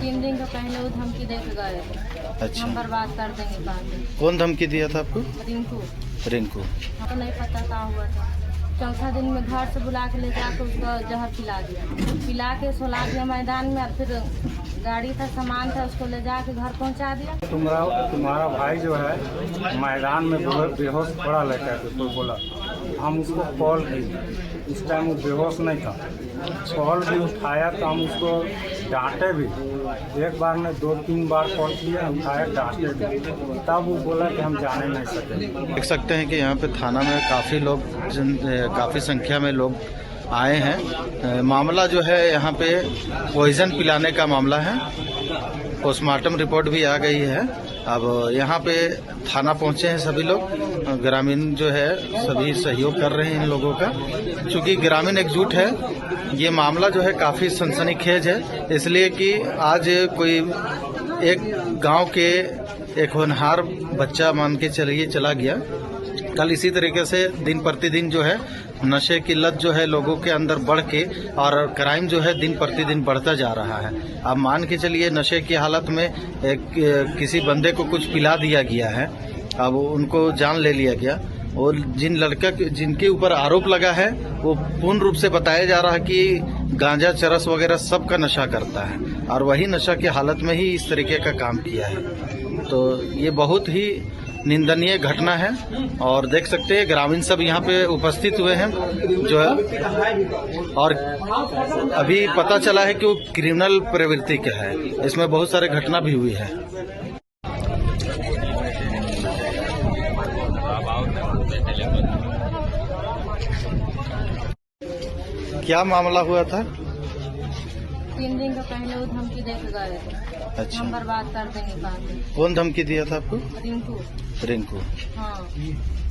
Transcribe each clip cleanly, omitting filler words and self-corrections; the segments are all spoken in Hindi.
3 दिन का पहले वो धमकी दे के गए। अच्छा, हम बर्बाद कर देंगे पानी। कौन धमकी दिया था आपको? रिंकू। रिंकू। हमको नहीं पता क्या हुआ था। चौथा दिन में घर से बुला के ले जाकर उसको जहर पिला दिया, पिला के सुला दिया मैदान में। और फिर गाड़ी था, सामान था, उसको ले जाके घर पहुंचा दिया। तुम्हारा भाई जो है मैदान में बेहोश पड़ा लेकर के तो बोला, हम उसको कॉल किए। उस टाइम वो बेहोश नहीं था, कॉल भी उठाया तो हम उसको डांटे भी। एक बार ने 2-3 बार कॉल किया, उठाया, डांटे भी, तब वो बोला कि हम जाने नहीं सके। देख सकते हैं कि यहाँ पे थाना में काफ़ी संख्या में लोग आए हैं। मामला जो है यहाँ पे पॉइजन पिलाने का मामला है। पोस्टमार्टम रिपोर्ट भी आ गई है। अब यहाँ पे थाना पहुँचे हैं सभी लोग। ग्रामीण जो है सभी सहयोग कर रहे हैं इन लोगों का, क्योंकि ग्रामीण एकजुट है। ये मामला जो है काफ़ी सनसनीखेज है, इसलिए कि आज कोई एक गांव के एक होनहार बच्चा मान के चलिए चला गया। कल इसी तरीके से दिन प्रतिदिन जो है नशे की लत जो है लोगों के अंदर बढ़ के और क्राइम जो है दिन प्रतिदिन बढ़ता जा रहा है। अब मान के चलिए नशे की हालत में किसी बंदे को कुछ पिला दिया गया है, अब उनको जान ले लिया गया। और जिनके ऊपर आरोप लगा है वो पूर्ण रूप से बताया जा रहा है कि गांजा, चरस वगैरह सब का नशा करता है और वही नशा की हालत में ही इस तरीके का काम किया है। तो ये बहुत ही निंदनीय घटना है। और देख सकते हैं ग्रामीण सब यहाँ पे उपस्थित हुए हैं जो है, और अभी पता चला है कि वो क्रिमिनल प्रवृत्ति का है। इसमें बहुत सारे घटना भी हुई है। क्या मामला हुआ था? 3 दिन का पहले वो धमकी दे के गए। अच्छा, हम बर्बाद कर देंगे पानी। कौन धमकी दिया था आपको? रिंकू। रिंकू। हाँ।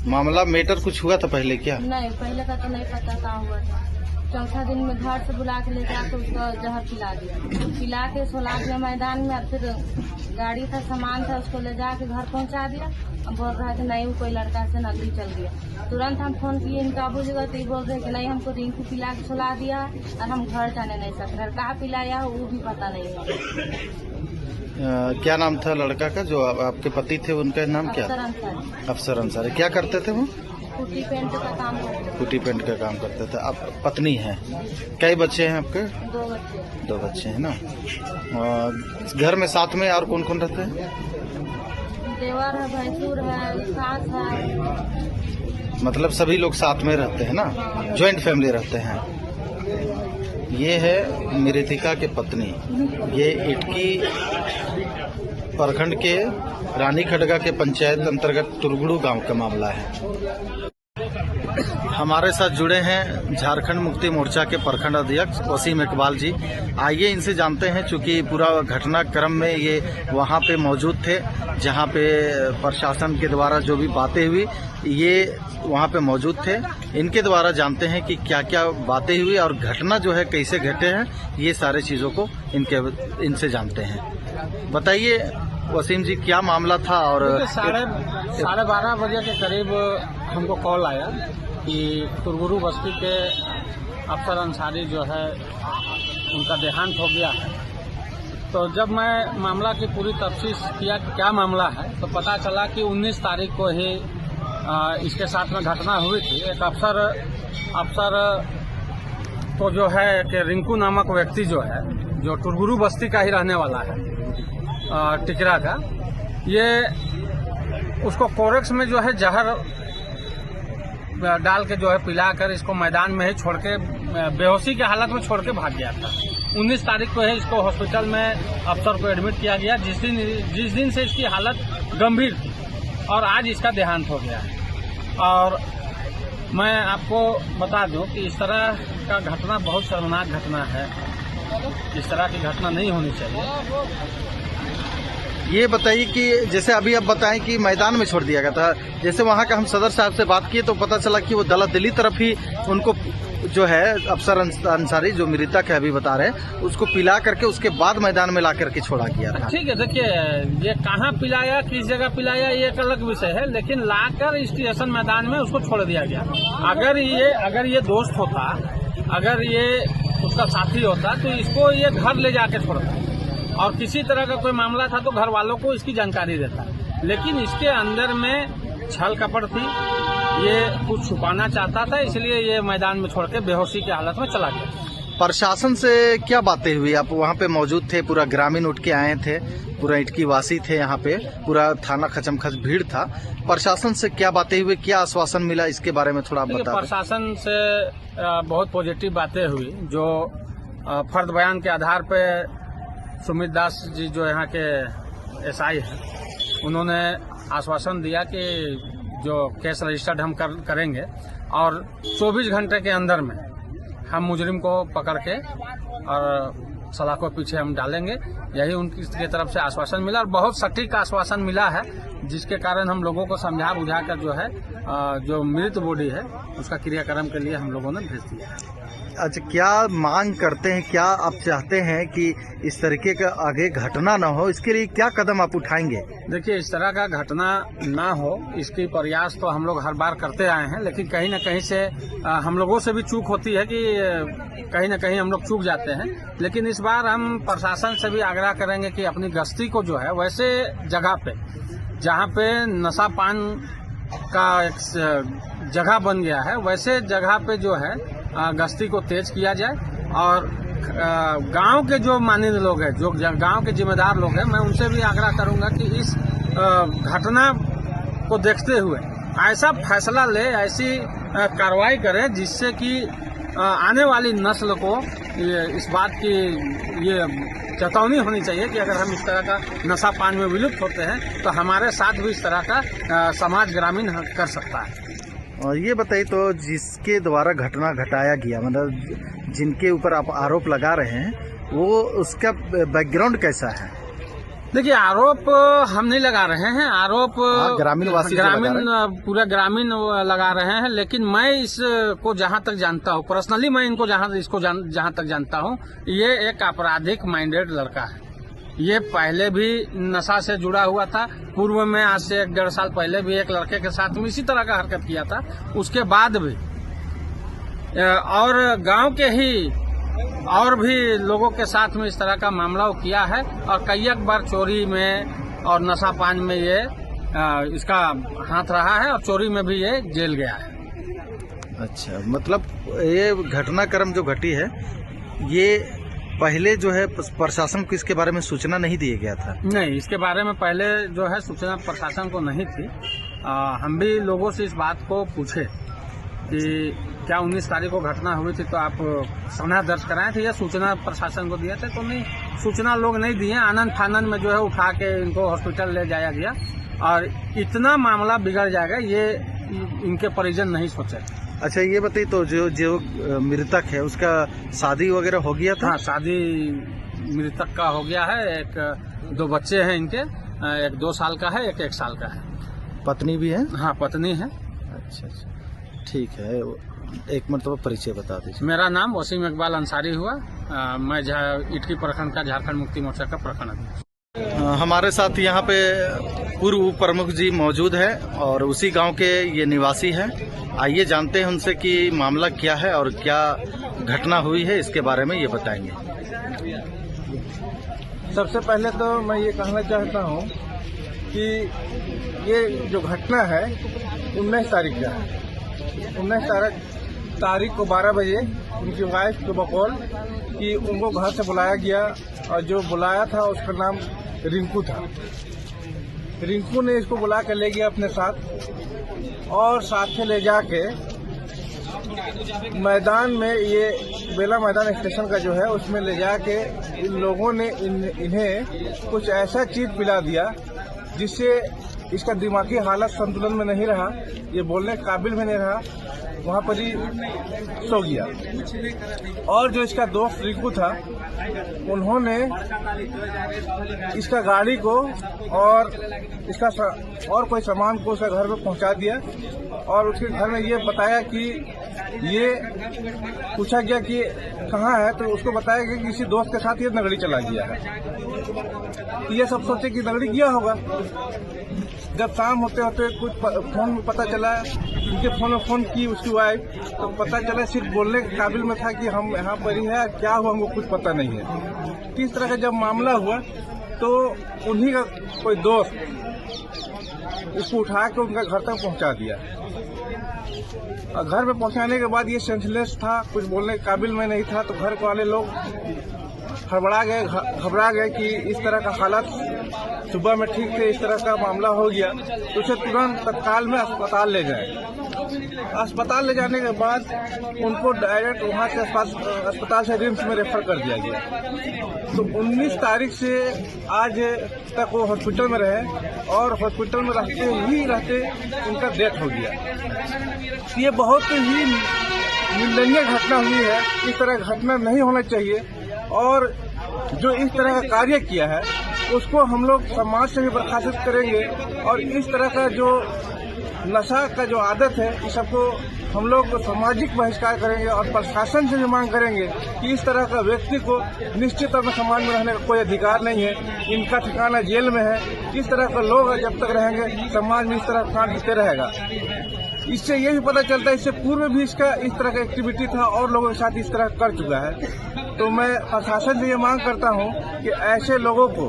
मामला मैटर कुछ हुआ था पहले क्या? नहीं, पहले का तो नहीं पता क्या हुआ था। चौथा दिन में घर से बुला के ले जाकर उसको जहर पिला दिया, पिला के सुला दिया मैदान में। और फिर गाड़ी था, सामान था, उसको ले जाके घर पहुंचा दिया। अब बोल रहा था नहीं, वो कोई लड़का से नकली चल गया। तुरंत हम फोन किए इनका बुझेगा तो ये बोल रहे कि नहीं, हमको रिंकू पिला के सुला दिया और हम घर जाने नहीं सकते। घर कहाँ पिलाया हो वो भी पता नहीं है। क्या नाम था लड़का का जो आपके पति थे? उनका नाम क्या? अफसर अंसारी। क्या करते थे वो? कुटी पेंट का काम करते थे। कुटी पेंट का काम करते थे। आप पत्नी हैं? कई बच्चे हैं आपके? 2 बच्चे। 2 बच्चे हैं ना। घर में साथ में और कौन कौन रहते हैं? देवर है, भैंसुर है, सास है। मतलब सभी लोग साथ में रहते हैं ना, ज्वाइंट फैमिली रहते हैं। ये है मृतिका की पत्नी। ये इटकी प्रखंड के रानी खड़गा के पंचायत अंतर्गत टुरगुड़ू गांव का मामला है। हमारे साथ जुड़े हैं झारखंड मुक्ति मोर्चा के प्रखंड अध्यक्ष वसीम इकबाल जी। आइए इनसे जानते हैं, चूंकि पूरा घटनाक्रम में ये वहां पे मौजूद थे जहां पे प्रशासन के द्वारा जो भी बातें हुई ये वहां पे मौजूद थे। इनके द्वारा जानते हैं कि क्या क्या बातें हुई और घटना जो है कैसे घटे हैं, ये सारे चीजों को इनसे जानते हैं। बताइए वसीम जी, क्या मामला था? और 12:30 बजे के करीब हमको कॉल आया कि टुरगुड़ू बस्ती के अफसर अंसारी जो है उनका देहांत हो गया है। तो जब मैं मामला की पूरी तफ्तीश किया कि क्या मामला है, तो पता चला कि 19 तारीख को ही इसके साथ में घटना हुई थी। एक अफसर तो जो है कि रिंकू नामक व्यक्ति जो है, जो टुरगुड़ू बस्ती का ही रहने वाला है, टिकरा का, ये उसको कोरेक्स में जो है जहर डाल के जो है पिलाकर इसको मैदान में ही छोड़ के बेहोशी की हालत में छोड़ के भाग गया था। 19 तारीख को है इसको हॉस्पिटल में अफसर को एडमिट किया गया, जिस दिन से इसकी हालत गंभीर थी, और आज इसका देहांत हो गया है। और मैं आपको बता दूं कि इस तरह का घटना बहुत शर्मनाक घटना है। इस तरह की घटना नहीं होनी चाहिए। ये बताइए कि जैसे अभी आप बताएं कि मैदान में छोड़ दिया गया था, जैसे वहाँ का हम सदर साहब से बात किए तो पता चला कि वो दिल्ली तरफ ही उनको जो है अफसर अंसारी जो मृतक है अभी बता रहे हैं, उसको पिला करके उसके बाद मैदान में ला करके छोड़ा गया था। ठीक है, देखिए ये कहाँ पिलाया, किस जगह पिलाया, ये एक अलग विषय है, लेकिन लाकर स्टेशन मैदान में उसको छोड़ दिया गया। अगर ये दोस्त होता, अगर ये उसका साथी होता तो इसको ये घर ले जाके छोड़ता। और किसी तरह का कोई मामला था तो घर वालों को इसकी जानकारी देता, लेकिन इसके अंदर में छल कपट थी, ये कुछ छुपाना चाहता था, इसलिए ये मैदान में छोड़ के बेहोशी की हालत में चला गया। प्रशासन से क्या बातें हुई? आप वहाँ पे मौजूद थे, पूरा ग्रामीण उठ के आए थे, पूरा इटकी वासी थे यहाँ पे, पूरा थाना खचमखच भीड़ था। प्रशासन से क्या बातें हुई, क्या आश्वासन मिला, इसके बारे में थोड़ा आप बता दें। प्रशासन से बहुत पॉजिटिव बातें हुई, जो फर्द बयान के आधार पे सुमित दास जी जो यहाँ के एसआई हैं, उन्होंने आश्वासन दिया कि जो केस रजिस्टर्ड हम करेंगे और 24 घंटे के अंदर में हम मुजरिम को पकड़ के और सलाखों पीछे हम डालेंगे। यही उनकी तरफ से आश्वासन मिला और बहुत सटीक आश्वासन मिला है, जिसके कारण हम लोगों को समझा बुझा कर जो है जो मृत बॉडी है उसका क्रियाक्रम के लिए हम लोगों ने भेज दिया। अच्छा, क्या मांग करते हैं, क्या आप चाहते हैं कि इस तरीके का आगे घटना न हो, इसके लिए क्या कदम आप उठाएंगे? देखिए, इस तरह का घटना ना हो इसकी प्रयास तो हम लोग हर बार करते आए हैं, लेकिन कहीं न कहीं से हम लोगों से भी चूक होती है कि कहीं न कहीं हम लोग चूक जाते हैं। लेकिन इस बार हम प्रशासन से भी आग्रह करेंगे कि अपनी गश्ती को जो है वैसे जगह पे जहाँ पे नशा पान का एक जगह बन गया है, वैसे जगह पे जो है गश्ती को तेज किया जाए और गांव के जो माननीय लोग हैं, जो गांव के जिम्मेदार लोग हैं, मैं उनसे भी आग्रह करूंगा कि इस घटना को देखते हुए ऐसा फैसला ले, ऐसी कार्रवाई करें जिससे कि आने वाली नस्ल को इस बात की ये चेतावनी होनी चाहिए कि अगर हम इस तरह का नशा पान में विलुप्त होते हैं तो हमारे साथ भी इस तरह का समाज ग्रामीण कर सकता है। और ये बताइए, तो जिसके द्वारा घटना घटाया गया, मतलब जिनके ऊपर आप आरोप लगा रहे हैं, वो उसका बैकग्राउंड कैसा है? देखिए, आरोप हम नहीं लगा रहे हैं, आरोप ग्रामीण पूरा ग्रामीण लगा रहे हैं, लेकिन मैं इसको जहां तक जानता हूं, पर्सनली मैं इनको जहां तक जानता हूं, ये एक आपराधिक माइंडेड लड़का है। ये पहले भी नशा से जुड़ा हुआ था, पूर्व में आज से 1-1.5 साल पहले भी एक लड़के के साथ में इसी तरह का हरकत किया था, उसके बाद भी और गांव के ही और भी लोगों के साथ में इस तरह का मामला वो किया है और कई एक बार चोरी में और नशा पान में ये इसका हाथ रहा है और चोरी में भी ये जेल गया है। अच्छा, मतलब ये घटनाक्रम जो घटी है, ये पहले जो है प्रशासन को इसके बारे में सूचना नहीं दिया गया था? नहीं, इसके बारे में पहले जो है सूचना प्रशासन को नहीं थी। हम भी लोगों से इस बात को पूछे कि क्या 19 तारीख को घटना हुई थी तो आप सनहा दर्ज कराए थे या सूचना प्रशासन को दिया था? तो नहीं, सूचना लोग नहीं दिए। आनंद फानंद में जो है उठा के इनको हॉस्पिटल ले जाया गया और इतना मामला बिगड़ जाएगा ये इनके परिजन नहीं सोचे। अच्छा, ये बताइए, तो जो मृतक है उसका शादी वगैरह हो गया था? हाँ, शादी मृतक का हो गया है। 2 बच्चे हैं इनके, एक 2 साल का है, एक 1 साल का है। पत्नी भी है? हाँ, पत्नी है। अच्छा, ठीक है। एक मरतबा परिचय बता दीजिए। मेरा नाम वसीम इकबाल अंसारी हुआ। मैं इटकी प्रखंड का झारखंड मुक्ति मोर्चा का प्रखंड अध्यक्ष। हमारे साथ यहाँ पे पूर्व प्रमुख जी मौजूद है और उसी गांव के ये निवासी हैं। आइए जानते हैं उनसे कि मामला क्या है और क्या घटना हुई है, इसके बारे में ये बताएंगे। सबसे पहले तो मैं ये कहना चाहता हूँ कि ये जो घटना है 19 तारीख का है। 19 तारीख को 12 बजे उनकी वाइफ को बकौल कि उनको घर से बुलाया गया और जो बुलाया था उसका नाम रिंकू था। रिंकू ने इसको बुला कर ले गया अपने साथ और साथ में ले जाके मैदान में, ये बेला मैदान स्टेशन का जो है उसमें ले जाके इन लोगों ने इन्हें कुछ ऐसा चीज पिला दिया जिससे इसका दिमागी हालत संतुलन में नहीं रहा, ये बोलने के काबिल भी नहीं रहा, वहाँ पर ही सो गया। और जो इसका दोस्त रिंकू था, उन्होंने इसका गाड़ी को और इसका और कोई सामान को उसका घर में पहुँचा दिया और उसके घर में ये बताया कि ये पूछा गया कि कहाँ है, तो उसको बताया गया कि किसी दोस्त के साथ ये नगड़ी चला गया है। ये सब सोचे कि नगड़ी गया होगा। जब शाम होते होते कुछ फोन में पता चला, उनके फोन में फोन की उसकी वाइफ, तो पता चला सिर्फ बोलने के काबिल में था कि हम यहाँ पर ही है, क्या हुआ हमको कुछ पता नहीं है। इस तरह का जब मामला हुआ तो उन्हीं का कोई दोस्त उसको उठा के उनका घर तक पहुँचा दिया। और घर में पहुँचाने के बाद ये सेंसलेस था, कुछ बोलने के काबिल में नहीं था, तो घर वाले लोग घबरा गए कि इस तरह का हालत, सुबह में ठीक थे, इस तरह का मामला हो गया, तो उसे तुरंत तत्काल में अस्पताल ले गए। अस्पताल ले जाने के बाद उनको डायरेक्ट वहाँ से अस्पताल से रिम्स में रेफर कर दिया गया। तो 19 तारीख से आज तक वो हॉस्पिटल में रहे और हॉस्पिटल में रहते उनका डेथ हो गया। ये बहुत ही निंदनीय घटना हुई है। इस तरह की घटना नहीं होना चाहिए और जो इस तरह का कार्य किया है उसको हम लोग समाज से भी बर्खास्त करेंगे और इस तरह का जो नशा का जो आदत है इस सबको हम लोग सामाजिक बहिष्कार करेंगे और प्रशासन से भी मांग करेंगे कि इस तरह का व्यक्ति को निश्चित तौर पर समाज में रहने का कोई अधिकार नहीं है। इनका ठिकाना जेल में है। इस तरह का लोग जब तक रहेंगे समाज में इस तरह का कांड होते रहेगा। इससे ये भी पता चलता है इससे पूर्व भी इसका इस तरह का एक्टिविटी था और लोगों के साथ इस तरह कर चुका है। तो मैं प्रशासन से ये मांग करता हूँ कि ऐसे लोगों को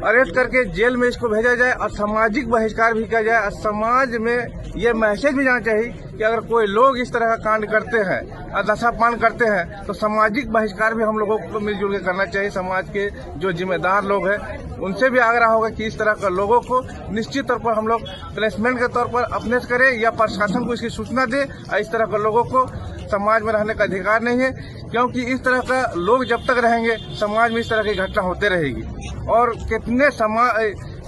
अरेस्ट करके जेल में इसको भेजा जाए और सामाजिक बहिष्कार भी किया जाए और समाज में ये मैसेज भी जाना चाहिए कि अगर कोई लोग इस तरह का कांड करते हैं और नशापान करते हैं तो सामाजिक बहिष्कार भी हम लोगों को मिलजुल के करना चाहिए। समाज के जो जिम्मेदार लोग हैं उनसे भी आग्रह होगा कि इस तरह का लोगों को निश्चित तौर पर हम लोग पनिशमेंट के तौर पर अपने से करें या प्रशासन को इसकी सूचना दे। और इस तरह के लोगों को समाज में रहने का अधिकार नहीं है, क्योंकि इस तरह का लोग जब तक रहेंगे समाज में इस तरह की घटना होते रहेगी और कितने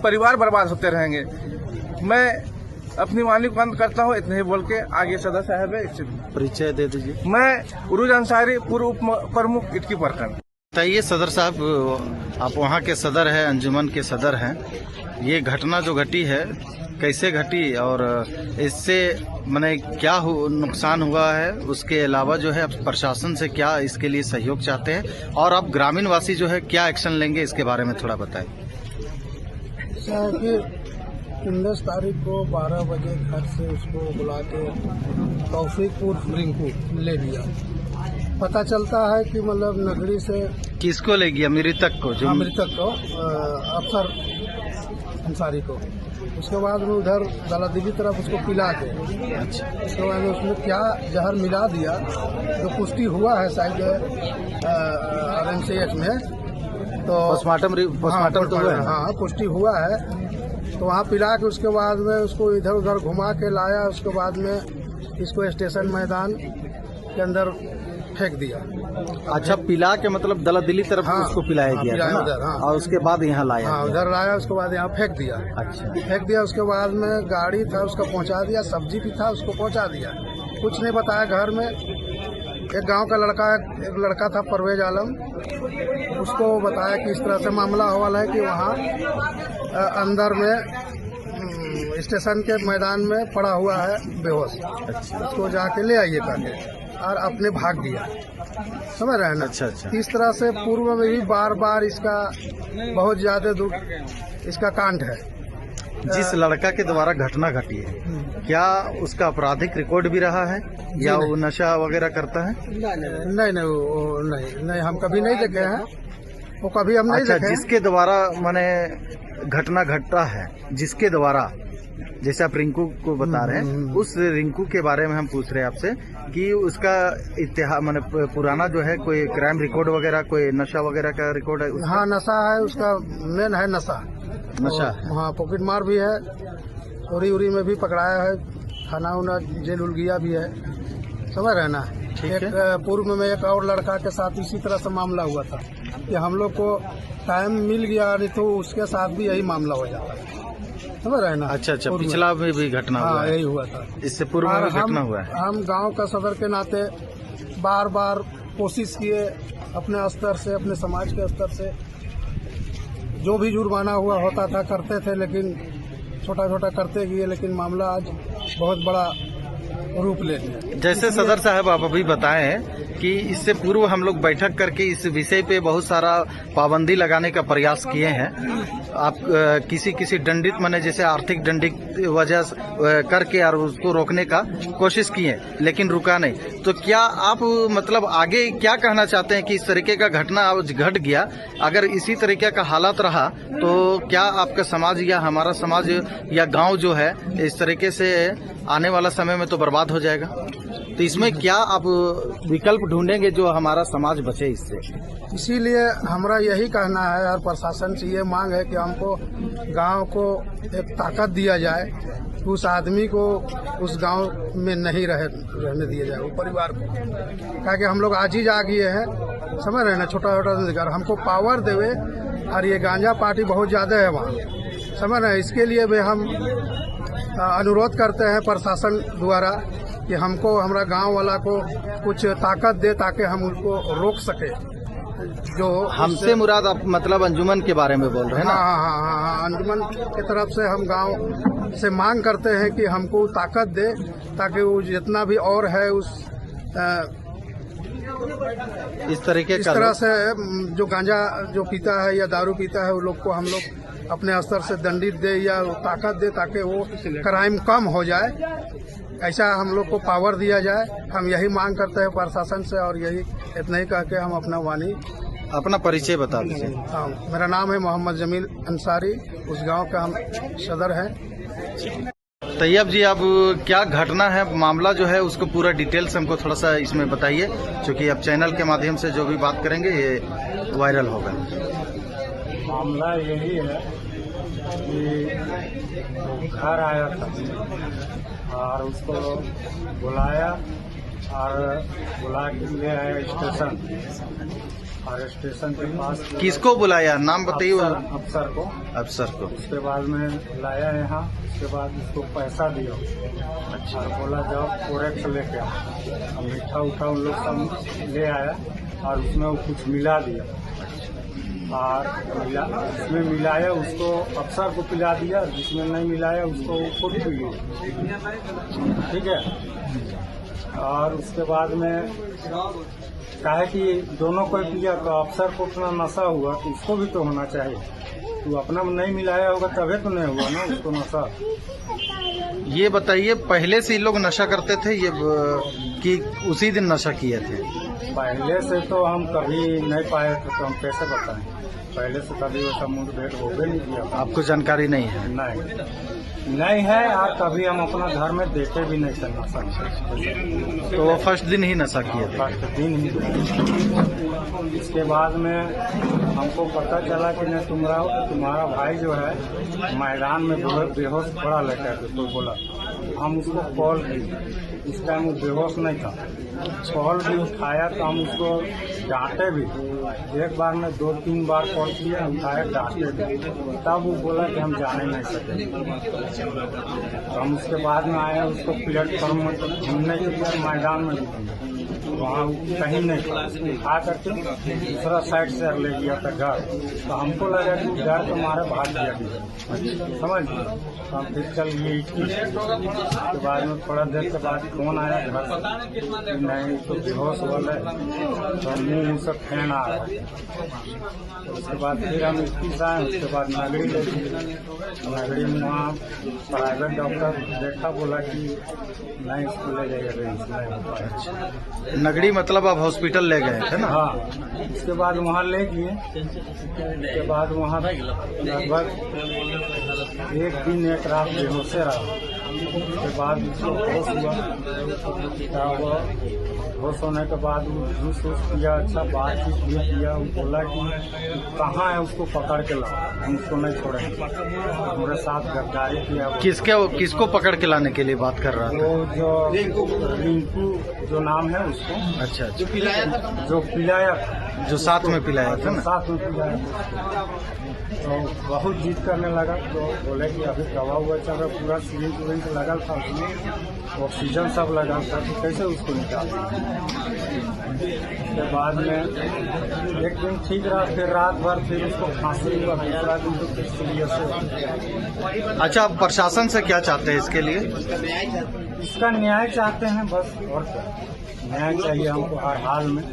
परिवार बर्बाद होते रहेंगे। मैं अपनी वाणी को बंद करता हूँ, इतने ही बोल के आगे सदर साहब है इससे परिचय दे दीजिए। मैं उरूज अंसारी, पूर्व उप प्रमुख इटकी प्रखंड। बताइए सदर साहब, आप वहाँ के सदर हैं, अंजुमन के सदर हैं। ये घटना जो घटी है कैसे घटी और इससे माने क्या नुकसान हुआ है, उसके अलावा जो है प्रशासन से क्या इसके लिए सहयोग चाहते हैं और अब ग्रामीण वासी जो है क्या एक्शन लेंगे इसके बारे में थोड़ा बताएं। 19 तारीख को 12 बजे घर से उसको बुला के तौफीकपुर रिंकू ले लिया। पता चलता है कि मतलब नगरी से किसको ले गया? मृतक को? जो मृतक को अफसर अंसारी को। उसके बाद में उधर दालादेवी तरफ उसको पिला के, अच्छा, उसके बाद उसमें क्या जहर मिला दिया जो पुष्टि हुआ है शायद RMCH में, तो पोस्टमार्टम तो हुआ है। हाँ, पुष्टि हुआ है। तो वहाँ पिला के उसके बाद में उसको इधर उधर घुमा के लाया। उसके बाद में इसको स्टेशन मैदान के अंदर फेंक दिया। अच्छा, पिला के मतलब दलादिली तरफ उसको पिलाया गया था ना? हाँ। और उसके बाद यहाँ लाया? हाँ, उधर लाया, उसके बाद यहाँ फेंक दिया। अच्छा, फेंक दिया। उसके बाद में गाड़ी था उसका पहुँचा दिया, सब्जी भी था उसको पहुँचा दिया। कुछ नहीं बताया। घर में एक गांव का लड़का था परवेज आलम, उसको बताया कि इस तरह से मामला हुआ है कि वहाँ अंदर में स्टेशन के मैदान में पड़ा हुआ है बेहोश। अच्छा। उसको जाके ले आइए करके और अपने भाग दिया। समझ रहे हैं ना? अच्छा। इस तरह से पूर्व में भी बार बार इसका बहुत ज्यादा इसका कांड है। जिस लड़का के द्वारा घटना घटी है, क्या उसका आपराधिक रिकॉर्ड भी रहा है या वो नशा वगैरह करता है? नहीं, हम कभी नहीं देखे हैं वो, कभी हम नहीं देखे। जिसके द्वारा माने घटना घटता है, जिसके द्वारा, जैसे आप रिंकू को बता रहे हैं, उस रिंकू के बारे में हम पूछ रहे हैं आपसे कि उसका इतिहास माने पुराना जो है कोई क्राइम रिकॉर्ड वगैरह, कोई नशा वगैरह का रिकॉर्ड है? हाँ, नशा है उसका, मेन है नशा। हाँ, पॉकेट मार भी है, उरी में भी पकड़ाया है, थाना उना जेल उलगिया भी है। समझ रहे ना? एक पूर्व में एक और लड़का के साथ इसी तरह से मामला हुआ था कि हम लोग को टाइम मिल गया, नहीं तो उसके साथ भी यही मामला हो जाता है। समझ रहे ना? अच्छा, पिछला में भी घटना हुआ है? यही हुआ था। इससे पूर्व में भी घटना हुआ है। हम गांव का सदर के नाते बार बार कोशिश किए अपने स्तर से, अपने समाज के स्तर से, जो भी जुर्माना हुआ होता था करते थे, लेकिन छोटा छोटा करते गए। लेकिन मामला आज बहुत बड़ा रूप ले लिया। जैसे सदर साहब आप अभी बताए हैं कि इससे पूर्व हम लोग बैठक करके इस विषय पे बहुत सारा पाबंदी लगाने का प्रयास किए हैं। आप किसी दंडित माने जैसे आर्थिक दंडित वजह करके और उसको रोकने का कोशिश किए, लेकिन रुका नहीं। तो क्या आप मतलब आगे क्या कहना चाहते हैं कि इस तरीके का घटना आज घट गया, अगर इसी तरीके का हालत रहा तो क्या आपका समाज या हमारा समाज या गांव जो है इस तरीके से आने वाला समय में तो बर्बाद हो जाएगा? तो इसमें क्या आप विकल्प ढूंढेंगे जो हमारा समाज बचे इससे? इसीलिए हमारा यही कहना है और प्रशासन से ये मांग है कि हमको गांव को एक ताकत दिया जाए, उस आदमी को उस गांव में नहीं रहने दिया जाए, वो परिवार को। क्या हम लोग आज ही जा गए हैं, समझ रहे हैं ना, छोटा छोटा हमको पावर देवे। और ये गांजा पार्टी बहुत ज्यादा है वहाँ, समझ रहे हैं। इसके लिए भी हम अनुरोध करते हैं प्रशासन द्वारा कि हमको हमारा गांव वाला को कुछ ताकत दे ताकि हम उसको रोक सके। जो हमसे मुराद आप मतलब अंजुमन के बारे में बोल रहे हैं ना? हाँ, अंजुमन की तरफ से हम गांव से मांग करते हैं कि हमको ताकत दे ताकि वो जितना भी और है उस इस तरह से जो गांजा जो पीता है या दारू पीता है वो लोग को हम लोग अपने स्तर से दंडित दे या ताकत दे ताकि वो क्राइम कम हो जाए। ऐसा हम लोग को पावर दिया जाए। हम यही मांग करते हैं प्रशासन से और यही इतना ही कह के हम अपना परिचय बता दीजिए। हाँ, मेरा नाम है मोहम्मद जमील अंसारी, उस गांव का हम सदर हैं। तैयब जी, अब क्या घटना है, मामला जो है उसको पूरा डिटेल्स हमको थोड़ा सा इसमें बताइए, क्योंकि अब चैनल के माध्यम से जो भी बात करेंगे ये वायरल होगा। मामला यही है कि घर आया था और उसको बुलाया और बुला के ले आया स्टेशन, और स्टेशन के पास किसको बुलाया, नाम बताइए? अफसर को। उसके बाद में लाया यहाँ, उसके बाद उसको पैसा दिया और बोला जाओ कोरेक्स लेके आओ। मीठा उठा उन लोग सब ले आया और उसमें वो कुछ मिला दिया और उसमें मिलाया उसको अफसर को पिला दिया, जिसमें नहीं मिलाया उसको खुद पी लिया। ठीक है। और उसके बाद में कहा कि दोनों को पिया तो अफसर को उतना नशा हुआ तो उसको भी तो होना चाहिए। तो अपना में नहीं मिलाया होगा तभी तो नहीं हुआ ना उसको नशा। ये बताइए, पहले से ये लोग नशा करते थे ये कि उसी दिन नशा किए थे? पहले से तो हम कभी नहीं पाए थे, तो हम कैसे बताएं। पहले से कभी वैसा मुठभेड़ हो भी नहीं किया। आपको जानकारी नहीं है? नहीं है, और कभी हम अपना घर में देखे भी नहीं थे नशा। तो वो फर्स्ट दिन ही नशा किए थे? फर्स्ट दिन ही। इसके बाद में हमको पता चला कि नहीं तुम्हारा भाई जो है मैदान में बेहोश पड़ा लेकर के, तो बोला। हम उसको कॉल किए, उस टाइम वो बेहोश नहीं था। कॉल भी उठाया तो हम उसको डांटे भी, एक बार में 2-3 बार कॉल किए, उठाया डांटे भी, तब वो बोला कि हम जाने नहीं सके। तो हम उसके बाद में आए, उसको प्लेटफॉर्म में घूमने के लिए मैदान में वहाँ कहीं नहीं था, उठा करके दूसरा साइड से ले गया था घर। तो हमको लगा कि घर तो हमारे भाग गया, समझ। तो हम फिर चल गए इटकी। उसके बाद में थोड़ा देर के बाद फोन आया घर से, नहीं तो बेहोश वाला है, तो मुँह से फैन आ रहा है। तो उसके बाद फिर हम इटकी से आए, उसके बाद नगरी ले गए। नगरी में वहाँ प्राइवेट डॉक्टर देखा, बोला कि नहीं इसको ले जाइए। नगरी मतलब आप हॉस्पिटल ले गए थे ना? हाँ। उसके बाद वहाँ ले गए, उसके बाद वहाँ लगभग 1 दिन 1 रात बेहोश रहा। उसके बाद उसको होश हुआ, होश होने के बाद वो जूस किया, अच्छा बातचीत भी किया। वो बोला कि कहाँ है उसको पकड़ के लाओ, हम उसको नहीं छोड़ेंगे। हमारे साथ गद्दारी किया। किसको पकड़ के लाने के लिए बात कर रहा था? वो जो रिंकू जो नाम है उसको, अच्छा, जो पिलाया था। जो साथ में पिलाया था ना? साथ में पिलाया तो बहुत जिद करने लगा, तो बोले कि अभी दवा हुआ चल रहा, पूरा सिरिंज विरिंज लगा था उसमें, ऑक्सीजन सब लगा था, तो कैसे उसको निकाल। उसके बाद में एक दिन ठीक रहा, फिर रात भर फिर उसको खांसी हुआ, दूसरा दिन तो फिर सीरियस हो। अच्छा, आप प्रशासन से क्या चाहते हैं इसके लिए? इसका न्याय चाहते हैं बस, और क्या। न्याय चाहिए हमको हर हाल में।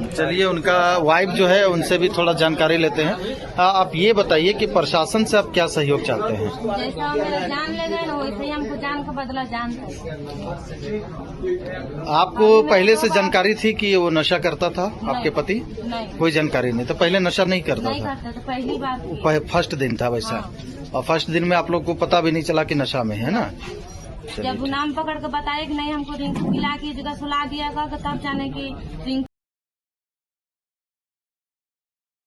चलिए, उनका वाइफ जो है उनसे भी थोड़ा जानकारी लेते हैं। आप ये बताइए कि प्रशासन से आप क्या सहयोग चाहते हैं? जैसा मेरा जान ले गए ना, वैसे ही हमको जान का बदला जान था। आपको पहले से जानकारी थी कि वो नशा करता था आपके पति? नहीं, कोई जानकारी नहीं, तो पहले नशा नहीं करता नहीं था? करते थे, पहली बार। फर्स्ट दिन था वैसा? हाँ। और फर्स्ट दिन में आप लोग को पता भी नहीं चला कि नशा में है ना? जब वो नाम पकड़ के बताए कि नहीं हमको रिंग पिला के जगह सुला दिया, तब जाने की रिंग